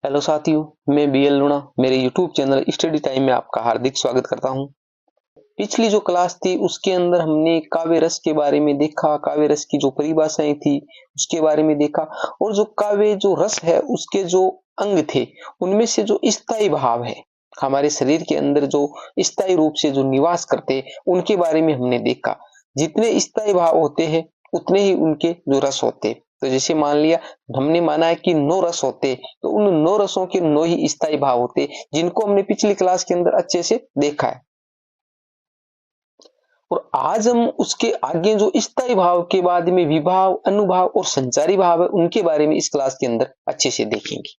Hello साथियों, मैं BL लूणा मेरे यूट्यूब चैनल स्टडी टाइम में आपका हार्दिक स्वागत करता हूं। पिछली जो क्लास थी उसके अंदर हमने काव्य रस के बारे में देखा, काव्य रस की जो परिभाषाएं थी उसके बारे में देखा और जो काव्य जो रस है उसके जो अंग थे उनमें से जो स्थायी भाव है हमारे शरीर के अंदर जो स्थायी रूप से जो निवास करते उनके बारे में हमने देखा। जितने स्थायी भाव होते हैं उतने ही उनके जो रस होते। तो जैसे मान लिया हमने माना है कि 9 रस होते, तो उन 9 रसों के 9 ही स्थायी भाव होते जिनको हमने पिछली क्लास के अंदर अच्छे से देखा है। और आज हम उसके आगे जो स्थायी भाव के बाद में विभाव, अनुभाव और संचारी भाव है उनके बारे में इस क्लास के अंदर अच्छे से देखेंगे।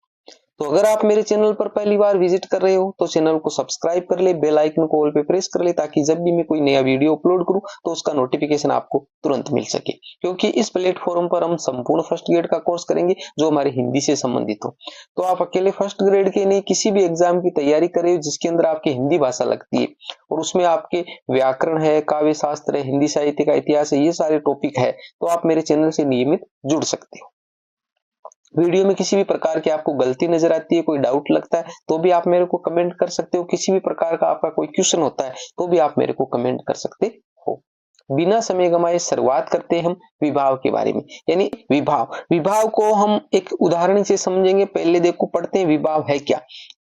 तो अगर आप मेरे चैनल पर पहली बार विजिट कर रहे हो तो चैनल को सब्सक्राइब कर ले, बेल आइकन को ऑल पे प्रेस कर ले ताकि जब भी मैं कोई नया वीडियो अपलोड करूं तो उसका नोटिफिकेशन आपको तुरंत मिल सके। क्योंकि इस प्लेटफॉर्म पर हम संपूर्ण फर्स्ट ग्रेड का कोर्स करेंगे जो हमारे हिंदी से संबंधित हो। तो आप अकेले फर्स्ट ग्रेड के नहीं किसी भी एग्जाम की तैयारी कर रहे हो जिसके अंदर आपकी हिंदी भाषा लगती है और उसमें आपके व्याकरण है, काव्य शास्त्र है, हिंदी साहित्य का इतिहास है, ये सारे टॉपिक है, तो आप मेरे चैनल से नियमित जुड़ सकते हो। वीडियो में किसी भी प्रकार की आपको गलती नजर आती है, कोई डाउट लगता है तो भी आप मेरे को कमेंट कर सकते हो। किसी भी प्रकार का आपका कोई क्वेश्चन होता है तो भी आप मेरे को कमेंट कर सकते हो। बिना समय गंवाए शुरुआत करते हैं हम विभाव के बारे में। यानी विभाव को हम एक उदाहरण से समझेंगे। पहले देखो पढ़ते हैं विभाव है क्या।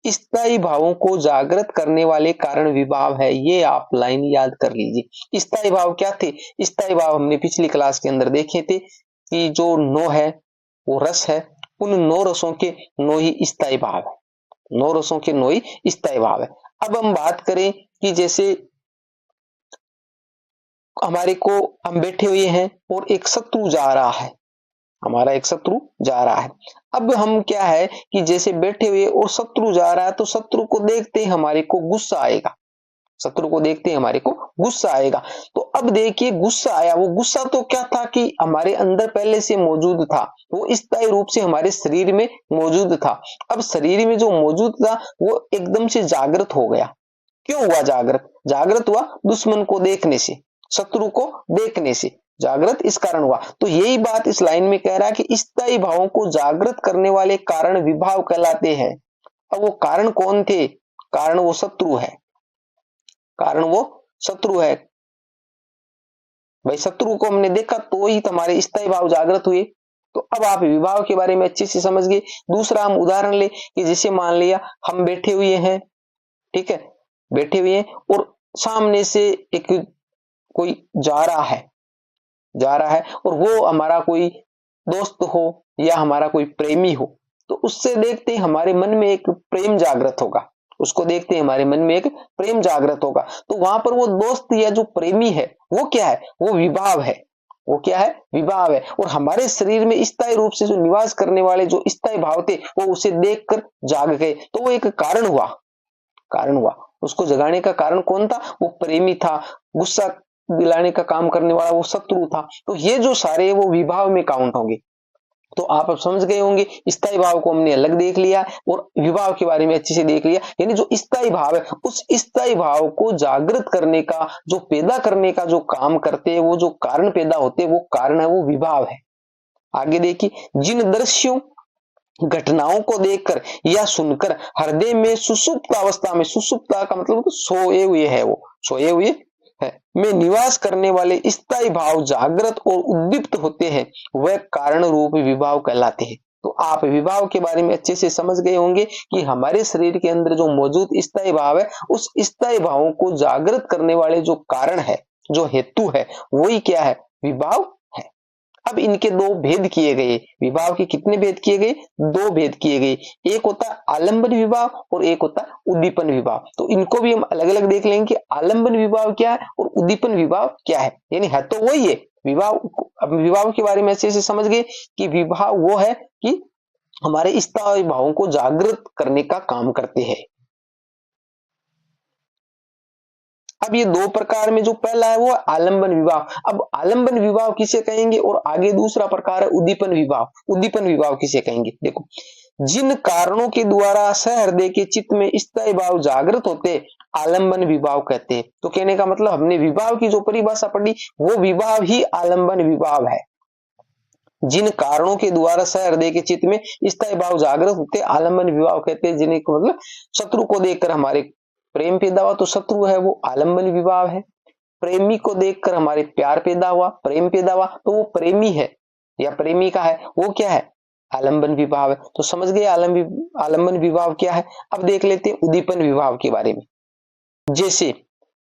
स्थायी भावों को जागृत करने वाले कारण विभाव है, ये आप लाइन याद कर लीजिए। स्थायी भाव क्या थे? स्थायी भाव हमने पिछली क्लास के अंदर देखे थे कि जो 9 है वो रस है, उन 9 रसों के 9 ही स्थायी भाव है। 9 रसों के 9 ही स्थायी भाव है। अब हम बात करें कि जैसे हमारे को हम बैठे हुए हैं और एक शत्रु जा रहा है, हमारा एक शत्रु जा रहा है। अब हम क्या है कि जैसे बैठे हुए और शत्रु जा रहा है तो शत्रु को देखते ही हमारे को गुस्सा आएगा। शत्रु को देखते ही हमारे को गुस्सा आएगा। तो अब देखिए गुस्सा आया, वो गुस्सा तो क्या था कि हमारे अंदर पहले से मौजूद था, वो स्थायी रूप से हमारे शरीर में मौजूद था। अब शरीर में जो मौजूद था वो एकदम से जागृत हो गया। क्यों हुआ जागृत? जागृत हुआ दुश्मन को देखने से, शत्रु को देखने से जागृत इस कारण हुआ। तो यही बात इस लाइन में कह रहा है कि स्थायी भावों को जागृत करने वाले कारण विभाव कहलाते हैं। अब वो कारण कौन थे? कारण वो शत्रु है, कारण वो शत्रु है। भाई शत्रु को हमने देखा तो ही तुम्हारे स्थायी भाव जागृत हुए। तो अब आप विभाव के बारे में अच्छे से समझ गए। दूसरा हम उदाहरण ले कि जैसे मान लिया हम बैठे हुए हैं, ठीक है, बैठे हुए हैं और सामने से एक कोई जा रहा है और वो हमारा कोई दोस्त हो या हमारा कोई प्रेमी हो, तो उससे देखते ही हमारे मन में एक प्रेम जागृत होगा। उसको देखते ही हमारे मन में एक प्रेम जागृत होगा। तो वहां पर वो दोस्त या जो प्रेमी है वो क्या है? वो विभाव है। वो क्या है? विभाव है। और हमारे शरीर में स्थायी रूप से जो निवास करने वाले जो स्थायी भाव थे वो उसे देखकर जाग गए, तो वो एक कारण हुआ। कारण हुआ। उसको जगाने का कारण कौन था? वो प्रेमी था। गुस्सा दिलाने का काम करने वाला वो शत्रु था। तो ये जो सारे वो विभाव में काउंट होंगे। तो आप अब समझ गए होंगे, स्थायी भाव को हमने अलग देख लिया और विभाव के बारे में अच्छे से देख लिया। यानी जो स्थायी भाव है उस स्थायी भाव को जागृत करने का, जो पैदा करने का जो काम करते हैं, वो जो कारण पैदा होते हैं वो कारण है, वो विभाव है। आगे देखिए, जिन दृश्यों घटनाओं को देखकर या सुनकर हृदय में सुषुप्त अवस्था में, सुषुप्त का मतलब सोए हुए है, वो सोए हुए है में निवास करने वाले स्थायी भाव जागृत और उद्दीप्त होते हैं, वह कारण रूप विभाव कहलाते हैं। तो आप विभाव के बारे में अच्छे से समझ गए होंगे कि हमारे शरीर के अंदर जो मौजूद स्थायी भाव है उस स्थायी भावों को जागृत करने वाले जो कारण है, जो हेतु है, वही क्या है? विभाव। अब इनके दो भेद किए गए। विभाव के कितने भेद किए गए? 2 भेद किए गए। एक होता है आलंबन विभाव और एक होता है उद्दीपन विभाव। तो इनको भी हम अलग अलग देख लेंगे कि आलंबन विभाव क्या है और उद्दीपन विभाव क्या है। यानी है तो वही है विभाव। अब विभाव के बारे में अच्छे से समझ गए कि विभाव वो है कि हमारे स्थायी भावों को जागृत करने का काम करते हैं। अब ये 2 प्रकार में जो पहला है वो आलंबन विभाव। अब आलंबन विभाव किसे कहेंगे और आगे दूसरा प्रकार है उद्दीपन विभाव। उद्दीपन विभाव किसे कहेंगे? देखो, जिन कारणों के द्वारा सहृदय के चित्त में स्थायी भाव जागृत होते आलंबन विभाव कहते हैं। तो कहने का मतलब हमने विभाव की जो परिभाषा पढ़ी वो विभाव ही आलंबन विभाव है। जिन कारणों के द्वारा सहृदय के चित्त में स्थायी भाव जागृत होते आलम्बन विभाव कहते हैं। जिन्हें मतलब शत्रु को देखकर हमारे प्रेम पैदा हुआ तो शत्रु है वो आलम्बन विभाव है। प्रेमी को देखकर हमारे प्यार पैदा हुआ, प्रेम पैदा हुआ तो वो प्रेमी है या प्रेमिका है, वो क्या है, आलम्बन विभाव है। तो समझ गए आलम्बन विभाव क्या है। अब देख लेते हैं उद्दीपन विभाव के बारे में। जैसे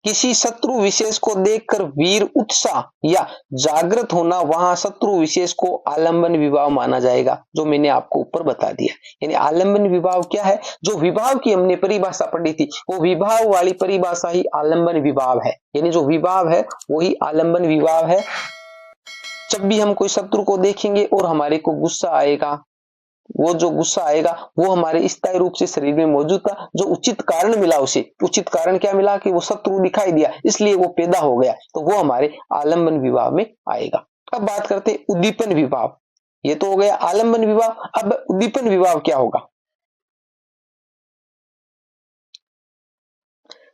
किसी शत्रु विशेष को देखकर वीर उत्साह या जागृत होना, वहां शत्रु विशेष को आलम्बन विभाव माना जाएगा, जो मैंने आपको ऊपर बता दिया। यानी आलम्बन विभाव क्या है, जो विभाव की हमने परिभाषा पढ़ी थी वो विभाव वाली परिभाषा ही आलम्बन विभाव है। यानी जो विभाव है वही आलम्बन विभाव है। जब भी हम कोई शत्रु को देखेंगे और हमारे को गुस्सा आएगा, वो जो गुस्सा आएगा वो हमारे स्थायी रूप से शरीर में मौजूद था, जो उचित कारण मिला उसे, उचित कारण क्या मिला कि वो शत्रु दिखाई दिया इसलिए वो पैदा हो गया, तो वो हमारे आलम्बन विभाव में आएगा। अब बात करते हैं उद्दीपन विभाव। ये तो हो गया आलम्बन विभाव। अब उद्दीपन विभाव क्या होगा।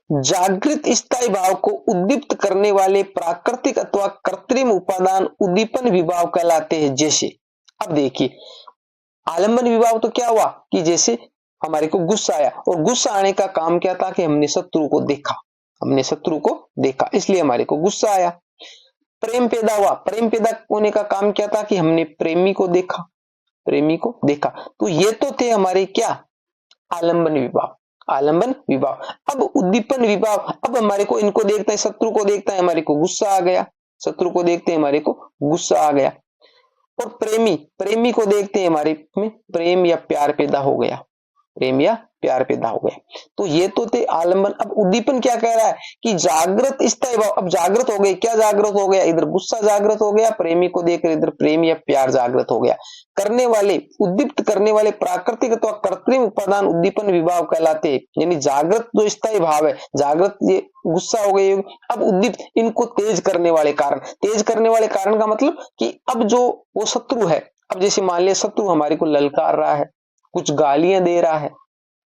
जागृत स्थायी भाव को उद्दीप्त करने वाले प्राकृतिक अथवा कृत्रिम उपादान उद्दीपन विभाव कहलाते हैं। जैसे अब देखिए आलम्बन विभाव तो क्या हुआ कि जैसे हमारे को गुस्सा आया और गुस्सा आने का काम क्या था कि हमने शत्रु को देखा इसलिए हमारे को गुस्सा आया। प्रेम पैदा हुआ, प्रेम पैदा होने का काम क्या था कि हमने प्रेमी को देखा। तो ये तो थे हमारे क्या आलम्बन विभाव। अब उद्दीपन विभाव, अब हमारे को इनको देखता है, शत्रु को देखता है हमारे को गुस्सा आ गया, शत्रु को देखते हैं हमारे को गुस्सा आ गया। और प्रेमी को देखते हैं हमारे में प्रेम या प्यार पैदा हो गया, तो ये तो थे आलम्बन। अब उद्दीपन क्या कह रहा है कि जागृत स्थायी भाव, अब जागृत हो गए, क्या जागृत हो गया, इधर गुस्सा जागृत हो गया, प्रेमी को देखकर इधर प्रेम या प्यार जागृत हो गया। करने वाले उद्दीप्त करने वाले प्राकृतिक अथवा कृत्रिम उपादान उद्दीपन विभाव कहलाते हैं। यानी जागृत जो स्थायी भाव है, जागृत ये गुस्सा हो गई, अब उद्दीप्त इनको तेज करने वाले कारण का मतलब कि अब जो वो शत्रु है, अब जैसे मान लिया शत्रु हमारे को ललकार रहा है, कुछ गालियां दे रहा है,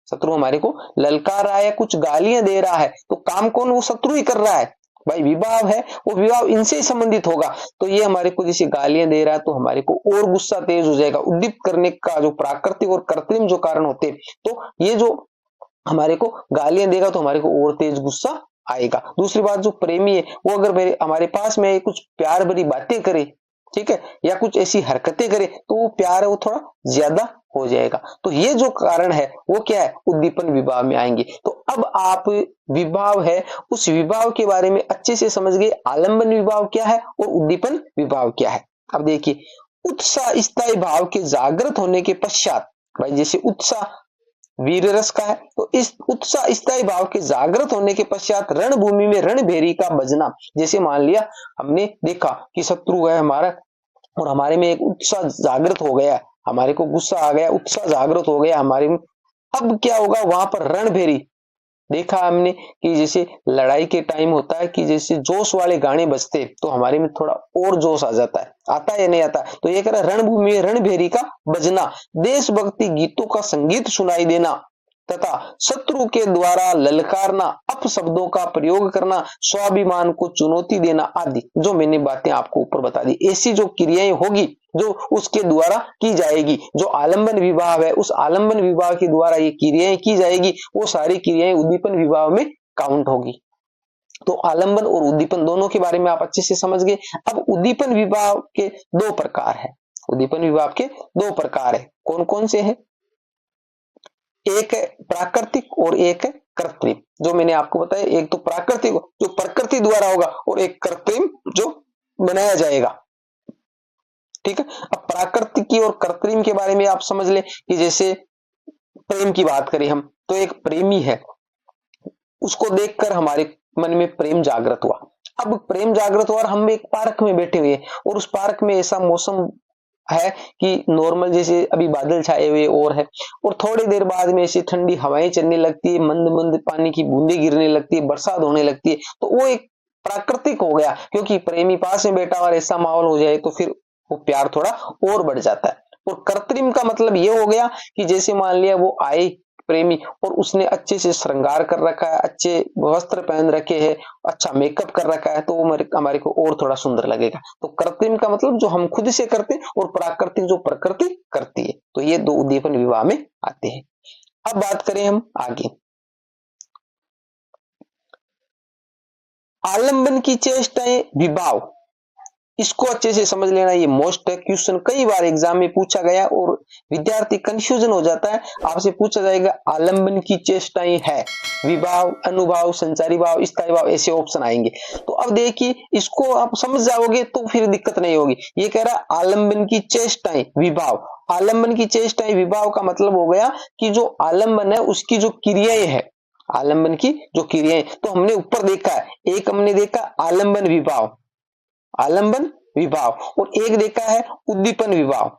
शत्रु हमारे को ललकार रहा है, कुछ गालियां दे रहा है, तो काम कौन, वो शत्रु ही कर रहा है भाई, विभाव है, वो विभाव इनसे ही संबंधित होगा। तो ये हमारे को जैसे गालियां दे रहा है तो हमारे को और गुस्सा तेज हो जाएगा। उद्दीप्त करने का जो प्राकृतिक और कृत्रिम जो कारण होते हैं, तो ये जो हमारे को गालियां देगा तो हमारे को और तेज गुस्सा आएगा। दूसरी बात, जो प्रेमी है वो अगर हमारे पास में कुछ प्यार भरी बातें करे, ठीक है, या कुछ ऐसी हरकतें करे, तो वो प्यार है वो थोड़ा ज्यादा हो जाएगा। तो ये जो कारण है वो क्या है, उद्दीपन विभाव में आएंगे। तो अब आप विभाव है उस विभाव के बारे में अच्छे से समझ गए, आलम्बन विभाव क्या है और उद्दीपन विभाव क्या है। अब देखिए उत्साह स्थायी भाव के जागृत होने के पश्चात, भाई जैसे उत्साह वीर रस का है, तो इस उत्साह स्थायी भाव के जागृत होने के पश्चात रणभूमि में रणभेरी का बजना। जैसे मान लिया हमने देखा कि शत्रु है हमारा और हमारे में एक उत्साह जागृत हो गया, हमारे को गुस्सा आ गया, उत्साह जागृत हो गया हमारे में, अब क्या होगा, वहां पर रणभेरी देखा हमने कि जैसे लड़ाई के टाइम होता है कि जैसे जोश वाले गाने बजते तो हमारे में थोड़ा और जोश आ जाता है, आता है या नहीं आता। तो ये कह रहा है रणभूमि में रणभेरी का बजना, देशभक्ति गीतों का संगीत सुनाई देना तथा शत्रु के द्वारा ललकारना, अपशब्दों का प्रयोग करना, स्वाभिमान को चुनौती देना आदि, जो मैंने बातें आपको ऊपर बता दी, ऐसी जो क्रियाएं होगी जो उसके द्वारा की जाएगी, जो आलम्बन विभाव है उस आलम्बन विभाव के द्वारा ये क्रियाएं की जाएगी, वो सारी क्रियाएं उद्दीपन विभाव में काउंट होगी। तो आलम्बन और उद्दीपन दोनों के बारे में आप अच्छे से समझ गए। अब उद्दीपन विभाव के दो प्रकार है, कौन कौन से हैं, एक है प्राकृतिक और एक है कृत्रिम। जो मैंने आपको बताया, एक तो प्राकृतिक जो प्रकृति द्वारा होगा और एक कृत्रिम जो बनाया जाएगा, ठीक है। अब प्राकृतिक की और कृत्रिम के बारे में आप समझ ले कि जैसे प्रेम की बात करें हम, तो एक प्रेमी है, उसको देखकर हमारे मन में प्रेम जागृत हुआ। अब प्रेम जागृत हुआ और हम एक पार्क में बैठे हुए और उस पार्क में ऐसा मौसम है कि नॉर्मल जैसे अभी बादल छाए हुए और थोड़ी देर बाद में ऐसी ठंडी हवाएं चलने लगती है, मंद मंद पानी की बूंदें गिरने लगती है, बरसात होने लगती है, तो वो एक प्राकृतिक हो गया, क्योंकि प्रेमी पास में बैठा और ऐसा माहौल हो जाए तो फिर वो प्यार थोड़ा और बढ़ जाता है। और कृत्रिम का मतलब ये हो गया कि जैसे मान लिया वो आए प्रेमी और उसने अच्छे से श्रृंगार कर रखा है, अच्छे वस्त्र पहन रखे हैं, अच्छा मेकअप कर रखा है, तो वो हमारे को और थोड़ा सुंदर लगेगा। तो कृत्रिम का मतलब जो हम खुद से करते हैं और प्राकृतिक जो प्रकृति करती है। तो ये दो उद्दीपन विवाह में आते हैं। अब बात करें हम आगे, आलंबन की चेष्टाएं विभाव, इसको अच्छे से समझ लेना, ये मोस्ट है क्वेश्चन, कई बार एग्जाम में पूछा गया और विद्यार्थी कंफ्यूजन हो जाता है। आपसे पूछा जाएगा आलंबन की चेष्टाएं है, विभाव, अनुभाव, संचारी भाव, स्थायी भाव, ऐसे ऑप्शन आएंगे। तो अब देखिए इसको आप समझ जाओगे तो फिर दिक्कत नहीं होगी। ये कह रहा है आलंबन की चेष्टाएं विभाव, आलंबन की चेष्टाएं विभाव का मतलब हो गया कि जो आलंबन है उसकी जो क्रियाएं है, आलंबन की जो क्रियाएं, तो हमने ऊपर देखा है, एक हमने देखा आलंबन विभाव, आलंबन विभाव, और एक देखा है उद्दीपन विभाव,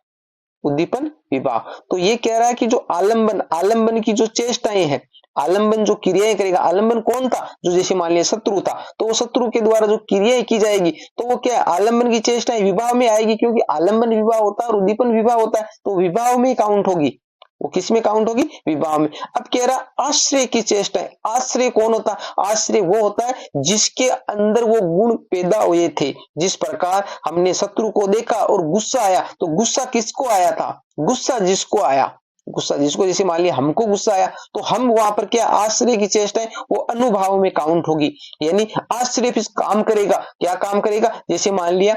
उद्दीपन विभाव। तो ये कह रहा है कि जो आलंबन, आलंबन की जो चेष्टाएं हैं, आलंबन जो क्रियाएं करेगा, आलंबन कौन था, जो जैसे मान लिया शत्रु था, तो वो शत्रु के द्वारा जो क्रियाएं की जाएगी तो वो क्या है, आलंबन की चेष्टाएं विभाव में आएगी, क्योंकि आलंबन विभाव होता है और उद्दीपन विभाव होता है, तो विभाव में काउंट होगी, वो किस में काउंट होगी, विभाव में। अब कह रहा आश्रय की चेष्टा है, आश्रय कौन होता है, आश्रय वो होता है जिसके अंदर वो गुण पैदा हुए थे। जिस प्रकार हमने शत्रु को देखा और गुस्सा आया, तो गुस्सा किसको आया था, गुस्सा जिसको आया, गुस्सा जिसको, जैसे मान लिया हमको गुस्सा आया, तो हम वहां पर क्या आश्रय की चेष्टा है वो अनुभाव में काउंट होगी, यानी आश्रय फिर काम करेगा, क्या काम करेगा, जैसे मान लिया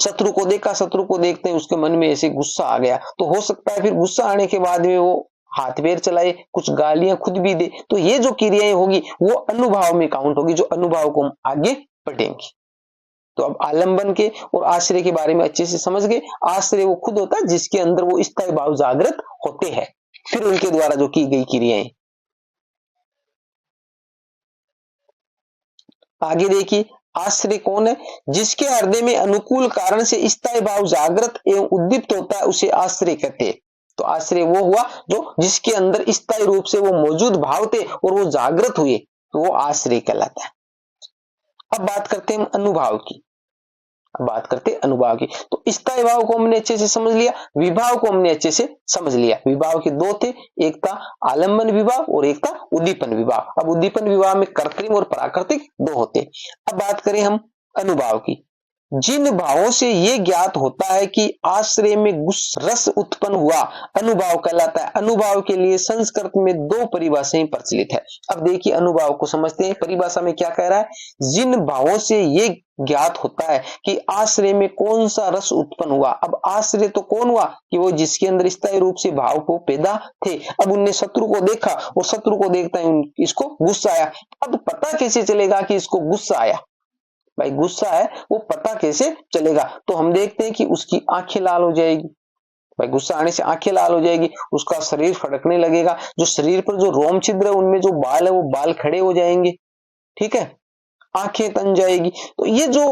शत्रु को देखा, शत्रु को देखते हैं उसके मन में ऐसे गुस्सा आ गया, तो हो सकता है फिर गुस्सा आने के बाद में वो हाथ पैर चलाए, कुछ गालियां खुद भी दे, तो ये जो क्रियाएं होगी वो अनुभाव में काउंट होगी, जो अनुभाव को हम आगे पढ़ेंगे। तो अब आलंबन के और आश्रय के बारे में अच्छे से समझ गए। आश्रय वो खुद होता है जिसके अंदर वो स्थायी भाव जागृत होते हैं, फिर उनके द्वारा जो की गई क्रियाएं। आगे देखिए, आश्रय कौन है, जिसके हृदय में अनुकूल कारण से स्थायी भाव जागृत एवं उद्दीप्त होता है, उसे आश्रय कहते हैं। तो आश्रय वो हुआ जो जिसके अंदर स्थायी रूप से वो मौजूद भाव थे और वो जागृत हुए, तो वो आश्रय कहलाता है। अब बात करते हैं हम अनुभाव की, बात करते अनुभाव की। तो स्थायी भाव को हमने अच्छे से समझ लिया, विभाव को हमने अच्छे से समझ लिया। विभाव के दो थे, एक था आलंबन विभाव और एक था उद्दीपन विभाव। अब उद्दीपन विभाव में कृत्रिम और प्राकृतिक दो होते। अब बात करें हम अनुभाव की। जिन भावों से ये ज्ञात होता है कि आश्रय में रस उत्पन्न हुआ, अनुभाव कहलाता है। अनुभाव के लिए संस्कृत में दो परिभाषाएं प्रचलित है। अब देखिए अनुभाव को समझते हैं। परिभाषा में क्या कह रहा है, जिन भावों से ये ज्ञात होता है कि आश्रय में कौन सा रस उत्पन्न हुआ। अब आश्रय तो कौन हुआ कि वो जिसके अंदर स्थायी रूप से भाव को पैदा थे। अब उनने शत्रु को देखा और शत्रु को देखता है इसको गुस्सा आया। अब पता कैसे चलेगा कि इसको गुस्सा आया, भाई गुस्सा है वो पता कैसे चलेगा। तो हम देखते हैं कि उसकी आंखें लाल हो जाएगी, भाई गुस्सा आने से आंखें लाल हो जाएगी, उसका शरीर फड़कने लगेगा, जो शरीर पर जो रोम छिद्र है उनमें जो बाल है वो बाल खड़े हो जाएंगे, ठीक है, आंखें तन जाएगी। तो ये जो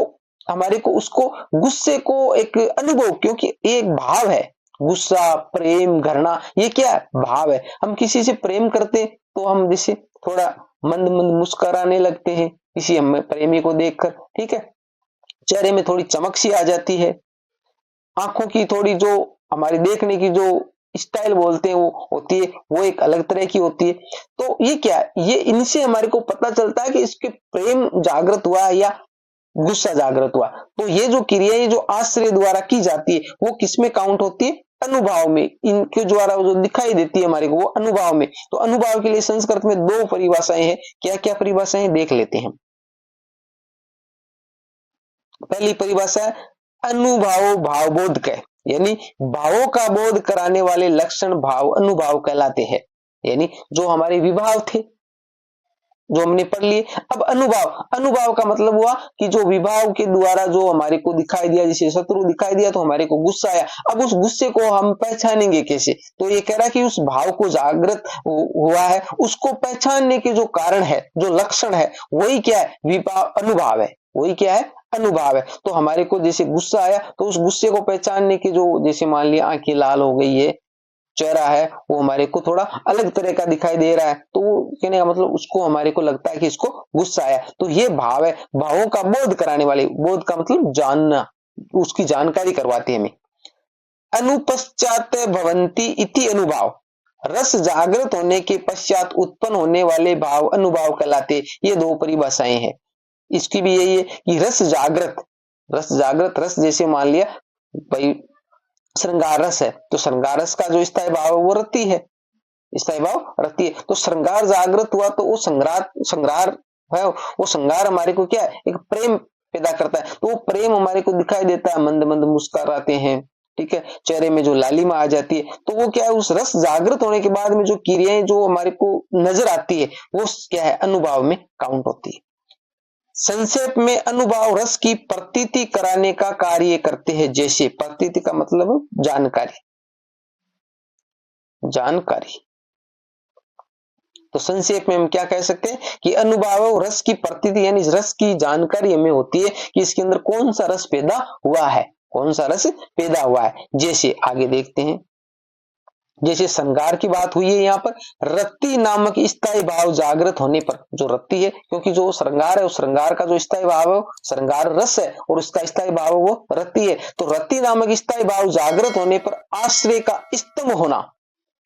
हमारे को उसको गुस्से को एक अनुभव, क्योंकि एक भाव है, गुस्सा, प्रेम, घृणा, ये क्या है, भाव है। हम किसी से प्रेम करते तो हम जैसे थोड़ा मंद मंद मुस्कुराने लगते हैं किसी हम प्रेमी को देखकर, ठीक है, चेहरे में थोड़ी चमक सी आ जाती है, आंखों की थोड़ी जो हमारी देखने की जो स्टाइल बोलते हैं वो होती है, वो एक अलग तरह की होती है। तो ये क्या है, ये इनसे हमारे को पता चलता है कि इसके प्रेम जागृत हुआ या गुस्सा जागृत हुआ। तो ये जो क्रियाएं जो आश्रय द्वारा की जाती है वो किसमें काउंट होती है, अनुभाव में। इनके द्वारा जो दिखाई देती है हमारे को वो अनुभाव में। तो अनुभाव के लिए संस्कृत में दो परिभाषाएं हैं। क्या क्या परिभाषाएं देख लेते हैं। पहली परिभाषा है अनुभाव भावबोध के, यानी भावों का बोध कराने वाले लक्षण भाव अनुभाव कहलाते हैं। यानी जो हमारे विभाव थे जो हमने पढ़ लिए। अब अनुभाव, अनुभाव का मतलब हुआ कि जो विभाव के द्वारा जो हमारे को दिखाई दिया, जैसे शत्रु दिखाई दिया तो हमारे को गुस्सा आया। अब उस गुस्से को हम पहचानेंगे कैसे, तो ये कह रहा है कि उस भाव को जागृत हुआ है, उसको पहचानने के जो कारण है, जो लक्षण है, वही क्या है, विभाव, अनुभाव है। वही क्या है, अनुभाव है। तो हमारे को जैसे गुस्सा आया तो उस गुस्से को पहचानने के जो, जैसे मान लिया आंखें लाल हो गई है, चेहरा है वो हमारे को थोड़ा अलग तरह का दिखाई दे रहा है, तो वो कहने का मतलब उसको हमारे को लगता है कि इसको गुस्सा आया। तो ये भाव है, भावों का बोध कराने वाले, बोध का मतलब जानना, उसकी जानकारी करवाते हैं हमें। अनुपश्चात भवंती इति अनुभाव, रस जागृत होने के पश्चात उत्पन्न होने वाले भाव अनुभाव कहलाते। ये दो परिभाषाएं हैं। इसकी भी यही है कि रस जागृत रस, जैसे मान लिया भाई श्रृंगार रस है, तो श्रृंगार रस का जो स्थायी भाव है वो रति है, स्थायी भाव रति है। तो श्रृंगार जागृत हुआ तो वो श्रृंगार है, वो श्रृंगार हमारे को क्या है, एक प्रेम पैदा करता है। तो वो प्रेम हमारे को दिखाई देता है, मंद मंद मुस्कुराते हैं, ठीक है, चेहरे में जो लालिमा आ जाती है। तो वो क्या है, उस रस जागृत होने के बाद में जो क्रियाएं जो हमारे को नजर आती है वो क्या है, अनुभव में काउंट होती है। संक्षेप में अनुभव रस की प्रतीति कराने का कार्य करते हैं। जैसे प्रतीति का मतलब जानकारी, तो संक्षेप में हम क्या कह सकते हैं कि अनुभव रस की प्रतीति यानी रस की जानकारी हमें होती है कि इसके अंदर कौन सा रस पैदा हुआ है, कौन सा रस पैदा हुआ है। जैसे आगे देखते हैं, जैसे श्रृंगार की बात हुई है यहाँ पर, रति नामक स्थायी भाव जागृत होने पर, जो रति है, क्योंकि जो श्रृंगार है उस श्रृंगार का जो स्थायी भाव है श्रृंगार रस है और उसका स्थायी भाव है वो रति है। तो रति नामक स्थायी भाव जागृत होने पर आश्रय का स्तंभ होना,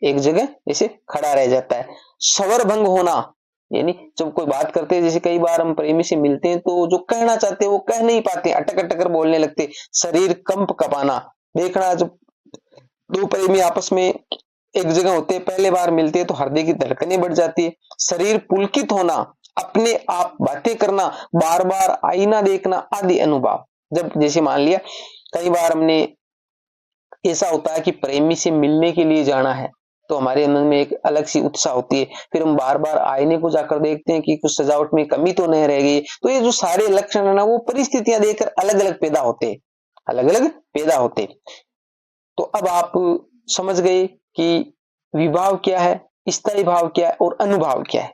एक जगह ऐसे खड़ा रह जाता है। स्वर भंग होना, यानी जब कोई बात करते हैं, जैसे कई बार हम प्रेमी से मिलते हैं तो जो कहना चाहते हैं वो कह नहीं पाते, अटक अटक कर बोलने लगते। शरीर कंप कपाना, देखना जब दो प्रेमी आपस में एक जगह होते हैं, पहले बार मिलते हैं तो हृदय की धड़कनें बढ़ जाती है। शरीर पुलकित होना, अपने आप बातें करना, बार बार आईना देखना आदि अनुभव। जब जैसे मान लिया कई बार हमने ऐसा होता है कि प्रेमी से मिलने के लिए जाना है तो हमारे मन में एक अलग सी उत्साह होती है, फिर हम बार बार आईने को जाकर देखते हैं कि कुछ सजावट में कमी तो नहीं रह गई। तो ये जो सारे लक्षण है ना वो परिस्थितियां देखकर अलग अलग पैदा होते। तो अब आप समझ गए कि विभाव क्या है, स्थायी भाव क्या है और अनुभाव क्या है।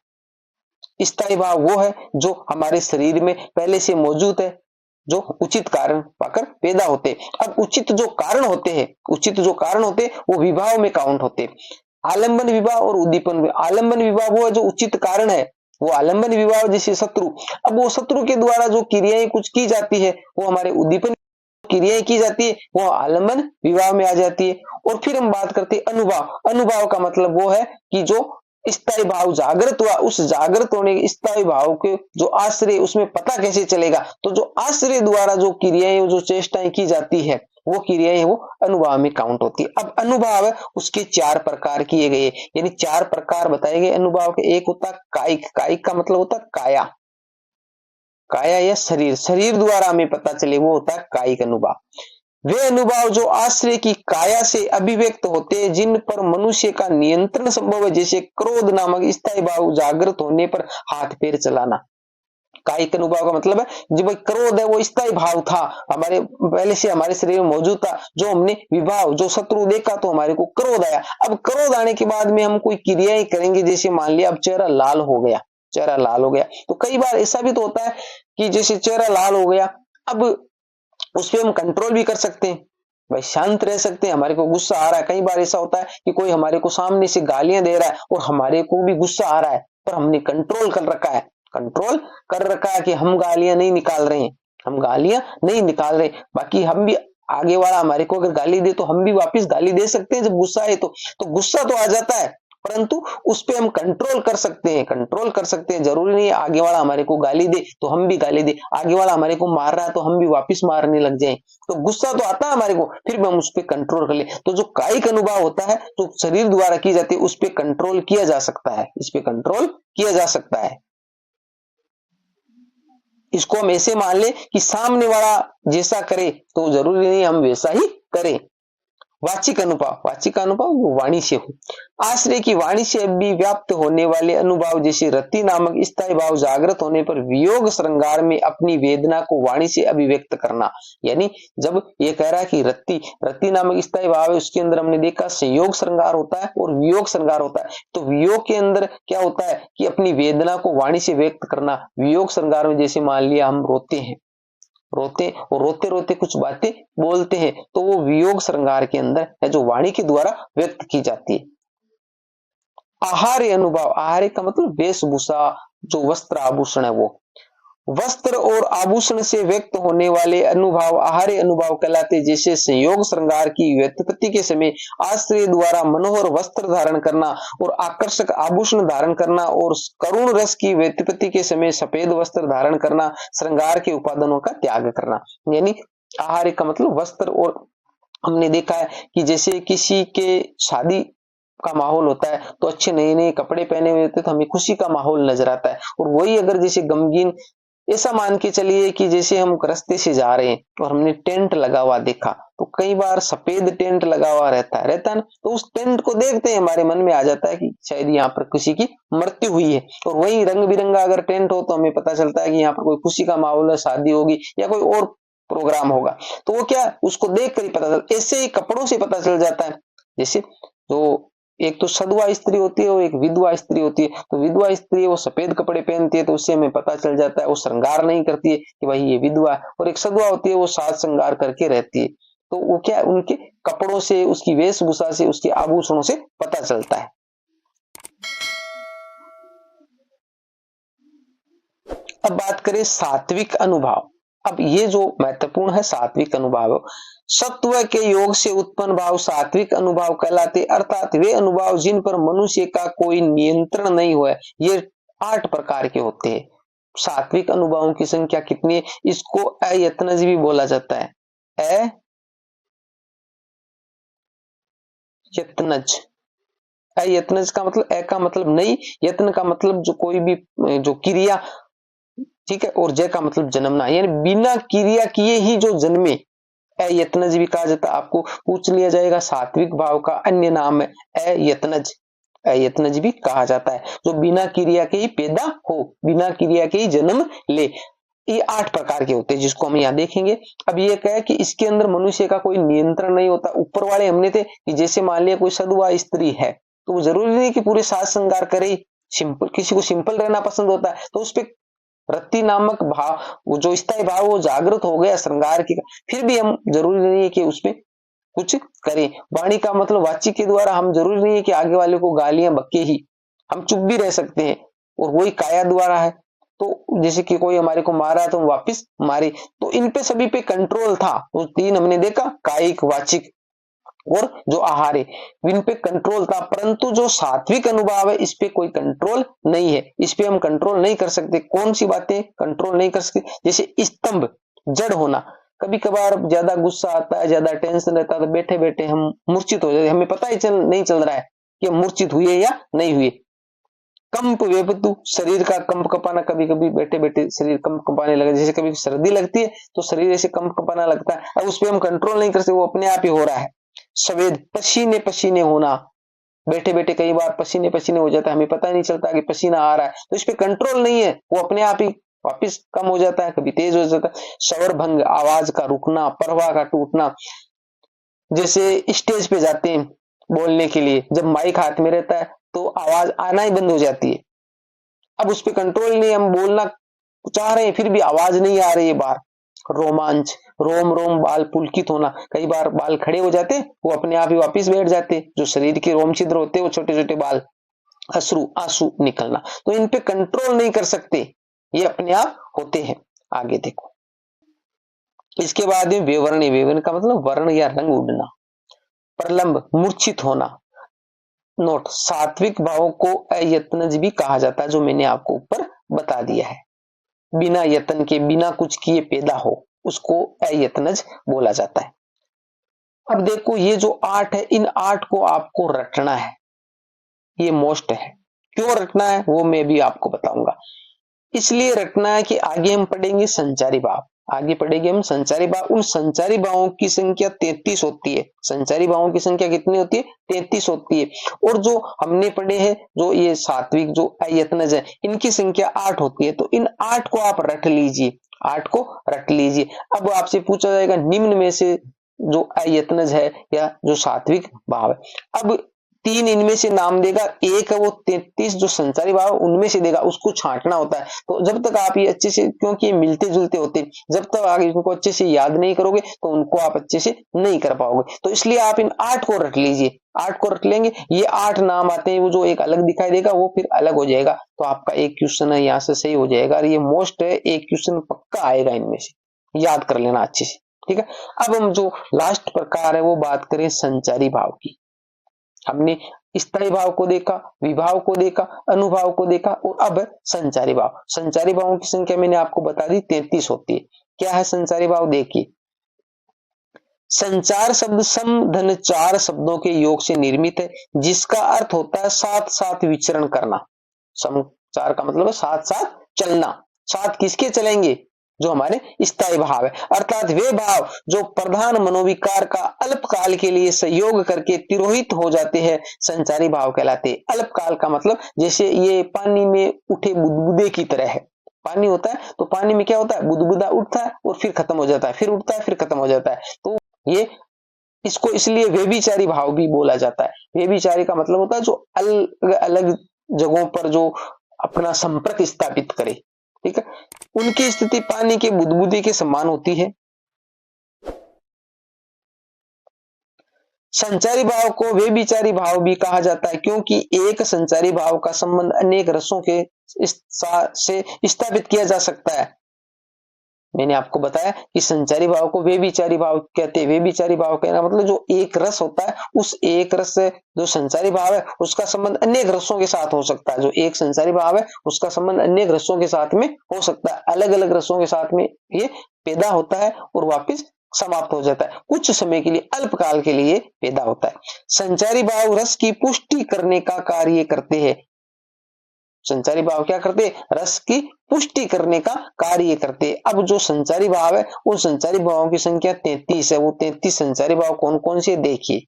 स्थायी भाव वो है जो हमारे शरीर में पहले से मौजूद है, जो उचित कारण पाकर पैदा होते। अब उचित जो कारण होते हैं वो विभाव में काउंट होते। आलंबन विभाव और उद्दीपन विभाव। आलंबन विभाव वो है जो उचित कारण है, वो आलंबन विभाव। जैसे शत्रु, अब वो शत्रु के द्वारा जो क्रियाएं कुछ की जाती है वो हमारे उद्दीपन क्रियाएं की जाती है वो आलंबन विभाव में आ जाती है। और फिर हम बात करते हैं अनुभाव। अनुभाव का मतलब वो है कि जो स्थायी भाव जागृत हुआ, उस जागृत होने के स्थायी भाव के जो आश्रय, उसमें पता कैसे चलेगा, तो जो आश्रय द्वारा जो क्रियाएं जो चेष्टाएं की जाती है वो क्रियाएं वो अनुभाव में काउंट होती है। अब अनुभाव है उसके 4 प्रकार किए गए, यानी 4 प्रकार बताए गए अनुभाव के। एक होता कायिक, कायिक का मतलब होता काया या शरीर द्वारा हमें पता चले वो होता है कायिक अनुभाव। वे अनुभाव जो आश्रय की काया से अभिव्यक्त होते हैं, जिन पर मनुष्य का नियंत्रण संभव है। जैसे क्रोध नामक स्थायी भाव जागृत होने पर हाथ पैर चलाना। कायिक अनुभाव का मतलब है जब क्रोध है वो स्थायी भाव था, हमारे पहले से हमारे शरीर में मौजूद था, जो हमने विभाव जो शत्रु देखा तो हमारे को क्रोध आया। अब क्रोध आने के बाद में हम कोई क्रियाएं करेंगे, जैसे मान लिया अब चेहरा लाल हो गया, तो कई बार ऐसा भी तो होता है कि जैसे चेहरा लाल हो गया, अब उस पर हम कंट्रोल भी कर सकते हैं, भाई शांत रह सकते हैं। हमारे को गुस्सा आ रहा है, कई बार ऐसा होता है कि कोई हमारे को सामने से गालियां दे रहा है और हमारे को भी गुस्सा आ रहा है, पर हमने कंट्रोल कर रखा है कि हम गालियां नहीं निकाल रहे। बाकी हम भी, आगे वाला हमारे को अगर गाली दे तो हम भी वापस गाली दे सकते हैं जब गुस्सा है तो गुस्सा तो आ जाता है, परंतु उस पे हम कंट्रोल कर सकते हैं। जरूरी नहीं है आगे वाला हमारे को गाली दे तो हम भी गाली दे, आगे वाला हमारे को मार रहा है तो हम भी वापस मारने लग जाएं। तो गुस्सा तो आता है हमारे को, फिर भी हम उस पे कंट्रोल कर ले। तो जो कायिक अनुभाव होता है तो शरीर द्वारा की जाती है, उस पे कंट्रोल किया जा सकता है। इसको हम ऐसे मान ले कि सामने वाला जैसा करे तो जरूरी नहीं हम वैसा ही करें। वाचिक अनुभाव वो वाणी से हो। आश्रय की वाणी से अभिव्यक्त होने वाले अनुभाव, जैसे रति नामक स्थायी भाव जागृत होने पर वियोग श्रृंगार में अपनी वेदना को वाणी से अभिव्यक्त करना। यानी जब ये कह रहा है कि रति नामक स्थायी भाव है, उसके अंदर हमने देखा संयोग श्रृंगार होता है और वियोग श्रृंगार होता है। तो वियोग के अंदर क्या होता है कि अपनी वेदना को वाणी से व्यक्त करना। वियोग श्रृंगार में जैसे मान लिया हम रोते कुछ बातें बोलते हैं, तो वो वियोग श्रृंगार के अंदर है जो वाणी के द्वारा व्यक्त की जाती है। आहार्य अनुभाव, आहार्य का मतलब वेशभूषा, जो वस्त्र आभूषण है वो। वस्त्र और आभूषण से व्यक्त होने वाले अनुभाव आहार्य अनुभाव कहलाते, जैसे संयोग श्रृंगार की व्युत्पत्ति के समय आश्रय द्वारा मनोहर वस्त्र धारण करना और आकर्षक आभूषण धारण करना, और करुण रस की व्युत्पत्ति के समय सफेद वस्त्र धारण करना, श्रृंगार के उपादानों का त्याग करना। यानी आहार्य का मतलब वस्त्र। और हमने देखा है कि जैसे किसी के शादी का माहौल होता है तो अच्छे नए नए कपड़े पहने हुए होते तो हमें खुशी का माहौल नजर आता है। और वही अगर जैसे गमगीन, ऐसा मान के चलिए कि जैसे हम रास्ते से जा रहे हैं और हमने टेंट लगा हुआ देखा, तो कई बार सफेद टेंट लगा हुआ रहता है ना, तो उस टेंट को देखते ही हमारे मन में आ जाता है कि शायद यहाँ पर किसी की मृत्यु हुई है। और वही रंग बिरंगा अगर टेंट हो तो हमें पता चलता है कि यहाँ पर कोई खुशी का माहौल है, शादी होगी या कोई और प्रोग्राम होगा। तो वो क्या, उसको देख कर ही पता चलता। ऐसे ही कपड़ों से पता चल जाता है। जैसे जो एक तो सधवा स्त्री होती है और एक विधवा स्त्री होती है। तो विधवा स्त्री वो सफेद कपड़े पहनती है तो उससे हमें पता चल जाता है, वो श्रृंगार नहीं करती है कि भाई ये विधवा है। और एक सधवा होती है वो साज श्रृंगार करके रहती है। तो वो क्या, उनके कपड़ों से, उसकी वेशभूषा से, उसके आभूषणों से पता चलता है। अब बात करें सात्विक अनुभाव। अब ये जो महत्वपूर्ण है सात्विक अनुभाव, सत्व के योग से उत्पन्न भाव सात्विक अनुभाव कहलाते, अर्थात वे अनुभाव जिन पर मनुष्य का कोई नियंत्रण नहीं हुआ। ये 8 प्रकार के होते हैं। सात्विक अनुभावों की संख्या कितनी है? इसको अयत्नज भी बोला जाता है। अयत्नज। अयत्नज का मतलब अ का मतलब नहीं, यत्न का मतलब जो कोई भी जो क्रिया, ठीक है, और जय का मतलब जन्मना, यानी बिना क्रिया किए ही जो जन्मे, अयत्नज भी कहा जाता है। आपको पूछ लिया जाएगा सात्विक भाव का अन्य नाम है अयत्नज। अयत्नज भी कहा जाता है जो बिना क्रिया के ही पैदा हो, बिना क्रिया के ही जन्म ले। ये 8 प्रकार के होते हैं जिसको हम यहाँ देखेंगे। अब ये क्या है कि इसके अंदर मनुष्य का कोई नियंत्रण नहीं होता। ऊपर वाले हमने थे कि जैसे मान लिया कोई सधवा स्त्री है तो वो जरूरी नहीं कि पूरे साज श्रृंगार करे, सिंपल, किसी को सिंपल रहना पसंद होता है तो उस पर रति नामक भाव, वो जो स्थायी भाव वो जागृत हो गया श्रृंगार की, फिर भी हम जरूरी नहीं है कि उसमें कुछ करें। वाणी का मतलब वाची के द्वारा हम जरूरी नहीं है कि आगे वाले को गालियां बके ही, हम चुप भी रह सकते हैं। और वही काया द्वारा है। तो जैसे कि कोई हमारे को मारा है तो हम वापिस मारे, तो इन पे सभी पे कंट्रोल था। वो 3 हमने देखा, कायिक, वाचिक और जो आहार्य, इन पे कंट्रोल था। परंतु जो सात्विक अनुभाव है इस पे कोई कंट्रोल नहीं है, इस पे हम कंट्रोल नहीं कर सकते। कौन सी बातें कंट्रोल नहीं कर सकते? जैसे स्तंभ, जड़ होना। कभी कभार ज्यादा गुस्सा आता है, ज्यादा टेंशन रहता है तो बैठे बैठे हम मूर्छित हो जाते, हमें पता ही नहीं चल रहा है कि हम मूर्छित हुए या नहीं हुए। कंप वेपतु, शरीर का कंप कपाना, कभी कभी बैठे बैठे शरीर कंप कपाने लगे। जैसे कभी सर्दी लगती है तो शरीर ऐसे कंप कपाना लगता है, अब उस पर हम कंट्रोल नहीं कर सकते, वो अपने आप ही हो रहा है। सवेद, पसीने पसीने होना, बैठे बैठे कई बार पसीने पसीने हो जाता है, हमें पता ही नहीं चलता कि पसीना आ रहा है, तो इस पे कंट्रोल नहीं है, वो अपने आप ही वापिस कम हो जाता है, कभी तेज हो जाता है। स्वर भंग, आवाज का रुकना, परवाह का टूटना। जैसे स्टेज पे जाते हैं बोलने के लिए, जब माइक हाथ में रहता है तो आवाज आना ही बंद हो जाती है। अब उस पर कंट्रोल नहीं, हम बोलना चाह रहे हैं फिर भी आवाज नहीं आ रही है बाहर। रोमांच, रोम रोम बाल पुलकित होना, कई बार बाल खड़े हो जाते वो अपने आप ही वापिस बैठ जाते, जो शरीर के रोम छिद्र होते वो छोटे छोटे बाल, अश्रु आंसू निकलना, तो इन पे कंट्रोल नहीं कर सकते, ये अपने आप होते हैं। आगे देखो, इसके बाद में वेवरणी, वेवरण का मतलब वर्ण या रंग उड़ना। प्रलंब, मूर्छित होना। नोट, सात्विक भावों को अयत्नज भी कहा जाता है, जो मैंने आपको ऊपर बता दिया है। बिना यत्न के, बिना कुछ किए पैदा हो, उसको अयत्नज बोला जाता है। अब देखो ये जो 8 है, इन 8 को आपको रटना है, ये मोस्ट है। क्यों रटना है वो मैं भी आपको बताऊंगा। इसलिए रटना है कि आगे हम पढ़ेंगे संचारी भाव, आगे पढ़ेंगे हम संचारी भाव। उन संचारी भावों की संख्या 33 होती है। संचारी भावों की संख्या कितनी होती है? 33 होती है। और जो हमने पढ़े हैं, जो ये सात्विक जो अयत्नज है, इनकी संख्या 8 होती है। तो इन 8 को आप रट लीजिए, 8 को रट लीजिए। अब आपसे पूछा जाएगा निम्न में से जो अयत्नज है या जो सात्विक भाव है। अब 3 इनमें से नाम देगा, एक है वो 33 जो संचारी भाव उनमें से देगा, उसको छांटना होता है। तो जब तक आप ये अच्छे से, क्योंकि ये मिलते जुलते होते हैं, जब तक आप इनको अच्छे से याद नहीं करोगे तो उनको आप अच्छे से नहीं कर पाओगे। तो इसलिए आप इन 8 को रट लीजिए, 8 को रट लेंगे, ये 8 नाम आते हैं, वो जो एक अलग दिखाई देगा वो फिर अलग हो जाएगा। तो आपका एक क्वेश्चन है यहाँ से सही हो जाएगा, और ये मोस्ट है, एक क्वेश्चन पक्का आएगा इनमें से, याद कर लेना अच्छे से, ठीक है। अब हम जो लास्ट प्रकार है वो बात करें संचारी भाव की। हमने स्थायी भाव को देखा, विभाव को देखा, अनुभाव को देखा, और अब संचारी भाव। संचारी भावों की संख्या मैंने आपको बता दी 33 होती है। क्या है संचारी भाव, देखिए। संचार शब्द सम धन 4 शब्दों के योग से निर्मित है, जिसका अर्थ होता है साथ साथ विचरण करना। संचार का मतलब है साथ साथ चलना। साथ किसके चलेंगे, जो हमारे स्थायी भाव है, अर्थात वे भाव जो प्रधान मनोविकार का अल्पकाल के लिए संयोग करके तिरोहित हो जाते हैं, संचारी भाव कहलाते हैं। अल्पकाल का मतलब जैसे ये पानी में उठे बुदबुदे की तरह है। पानी होता है तो पानी में क्या होता है, बुदबुदा उठता है और फिर खत्म हो जाता है, फिर उठता है फिर खत्म हो जाता है। तो ये इसको इसलिए व्यभिचारी भाव भी बोला जाता है। व्यभिचारी का मतलब होता है जो अलग अलग जगहों पर जो अपना संपर्क स्थापित करे, ठीक है। उनकी स्थिति पानी के बुदबुदे के समान होती है। संचारी भाव को व्यभिचारी भाव भी कहा जाता है, क्योंकि एक संचारी भाव का संबंध अनेक रसों के से स्थापित किया जा सकता है। मैंने आपको बताया कि संचारी भाव को व्यभिचारी भाव कहते हैं। व्यभिचारी भाव कहना मतलब जो एक रस होता है, उस एक रस से जो संचारी भाव है उसका संबंध अनेक रसों के साथ हो सकता है। जो एक संचारी भाव है उसका संबंध अनेक रसों के साथ में हो सकता है। अलग अलग रसों के साथ में ये पैदा होता है और वापिस समाप्त हो जाता है, कुछ समय के लिए, अल्पकाल के लिए पैदा होता है। संचारी भाव रस की पुष्टि करने का कार्य करते हैं। संचारी भाव क्या करते, रस की पुष्टि करने का कार्य करते। अब जो संचारी भाव है उन संचारी भावों की संख्या 33 है। वो 33 संचारी भाव कौन कौन से, देखिए।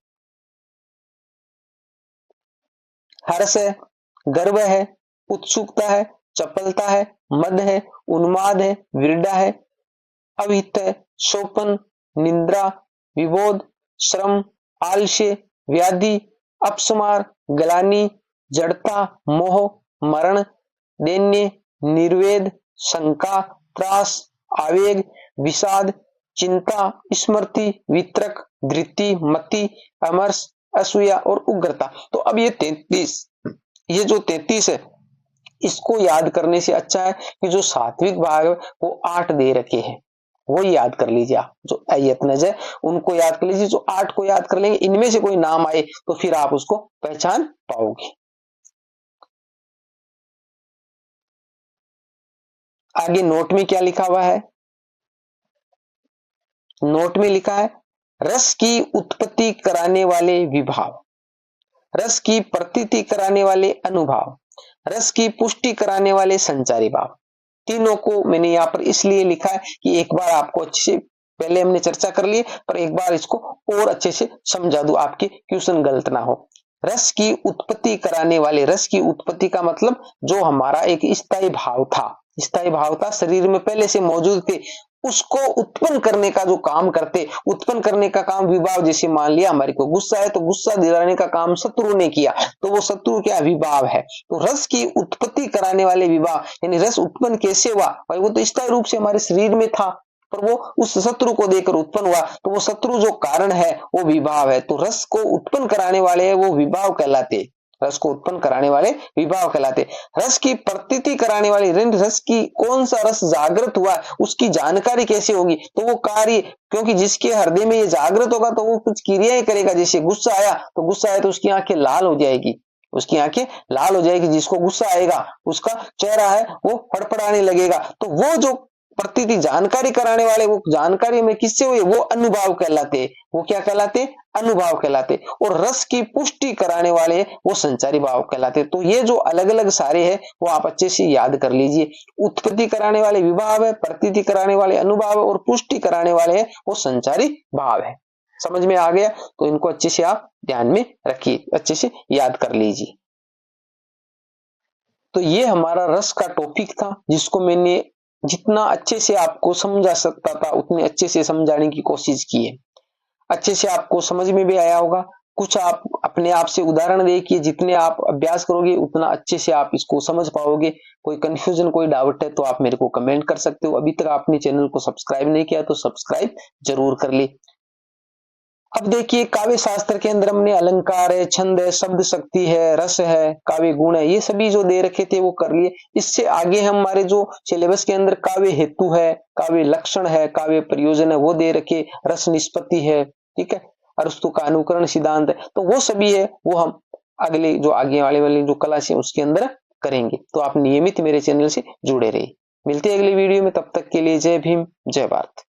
हर्ष है, गर्व है, उत्सुकता है, चपलता है, मद है, उन्माद है, विरडा है, अविहित है, शोपन, निद्रा, विबोध, श्रम, आलस्य, व्याधि, अपस्मार, ग्लानि, जड़ता, मोह, मरण, दैन्य, निर्वेद, शंका, त्रास, आवेग, विषाद, चिंता, स्मृति, वितरक, धृति, मति, अमर्ष, असूया और उग्रता। तो अब ये 33 है, इसको याद करने से अच्छा है कि जो सात्विक भाग है वो 8 दे रखे हैं, वो याद कर लीजिए। आप जो यत्नज है उनको याद कर लीजिए। जो 8 को याद कर लेंगे, इनमें से कोई नाम आए तो फिर आप उसको पहचान पाओगे। आगे नोट में क्या लिखा हुआ है, नोट में लिखा है रस की उत्पत्ति कराने वाले विभाव, रस की प्रतीति कराने वाले अनुभाव, रस की पुष्टि कराने वाले संचारी भाव। तीनों को मैंने यहां पर इसलिए लिखा है कि एक बार आपको अच्छे से, पहले हमने चर्चा कर ली पर एक बार इसको और अच्छे से समझा दूं, आपके क्वेश्चन गलत ना हो। रस की उत्पत्ति कराने वाले, रस की उत्पत्ति का मतलब जो हमारा एक स्थायी भाव था, स्थायी भाव था, शरीर में पहले से मौजूद थे, उसको उत्पन्न करने का जो काम करते, उत्पन्न करने का काम विभाव। जैसे मान लिया हमारे को गुस्सा है तो गुस्सा दिलाने का काम शत्रु ने किया, तो वो शत्रु क्या, विभाव है। तो रस की उत्पत्ति कराने वाले विभाव, यानी रस उत्पन्न कैसे हुआ, भाई वो तो स्थायी रूप से हमारे शरीर में था, पर वो उस शत्रु को देकर उत्पन्न हुआ, तो वो शत्रु जो कारण है वो विभाव है। तो रस को उत्पन्न कराने वाले वो विभाव कहलाते, रस को उत्पन्न कराने वाले विभाव कहलाते। रस की प्रतीति कराने वाली, रस की कौन सा रस जागृत हुआ उसकी जानकारी कैसे होगी, तो वो कार्य, क्योंकि जिसके हृदय में ये जागृत होगा तो वो कुछ क्रियाएं करेगा। जैसे गुस्सा आया तो गुस्सा आया तो उसकी आंखें लाल हो जाएगी, उसकी आंखें लाल हो जाएगी। जिसको गुस्सा आएगा उसका चेहरा है वो फड़फड़ाने लगेगा। तो वो जो प्रतीति जानकारी कराने वाले, वो जानकारी में किससे हुई, वो अनुभाव कहलाते। वो क्या कहलाते, अनुभाव कहलाते। और रस की पुष्टि कराने वाले वो संचारी भाव कहलाते। तो ये जो अलग अलग सारे हैं वो आप अच्छे से याद कर लीजिए। उत्पत्ति कराने वाले विभाव है, प्रतीति कराने वाले अनुभाव है, और पुष्टि कराने वाले है वो संचारी भाव है। समझ में आ गया, तो इनको अच्छे से आप ध्यान में रखिए, अच्छे से याद कर लीजिए। तो ये हमारा रस का टॉपिक था, जिसको मैंने जितना अच्छे से आपको समझा सकता था उतने अच्छे से समझाने की कोशिश की है। अच्छे से आपको समझ में भी आया होगा। कुछ आप अपने आप से उदाहरण देखिए, जितने आप अभ्यास करोगे उतना अच्छे से आप इसको समझ पाओगे। कोई कंफ्यूजन, कोई डाउट है तो आप मेरे को कमेंट कर सकते हो। अभी तक आपने चैनल को सब्सक्राइब नहीं किया तो सब्सक्राइब जरूर कर ले। अब देखिए, काव्य शास्त्र के अंदर हमने अलंकार है, छंद है, शब्द शक्ति है, रस है, काव्य गुण है, ये सभी जो दे रखे थे वो कर लिए। इससे आगे हमारे जो सिलेबस के अंदर काव्य हेतु है, काव्य लक्षण है, काव्य प्रयोजन है वो दे रखे, रस निष्पत्ति है, ठीक है, अरस्तु का अनुकरण सिद्धांत है, तो वो सभी है वो हम अगले जो आगे वाले जो क्लास है उसके अंदर करेंगे। तो आप नियमित मेरे चैनल से जुड़े रहिए। मिलते हैं अगली वीडियो में, तब तक के लिए जय भीम, जय भारत।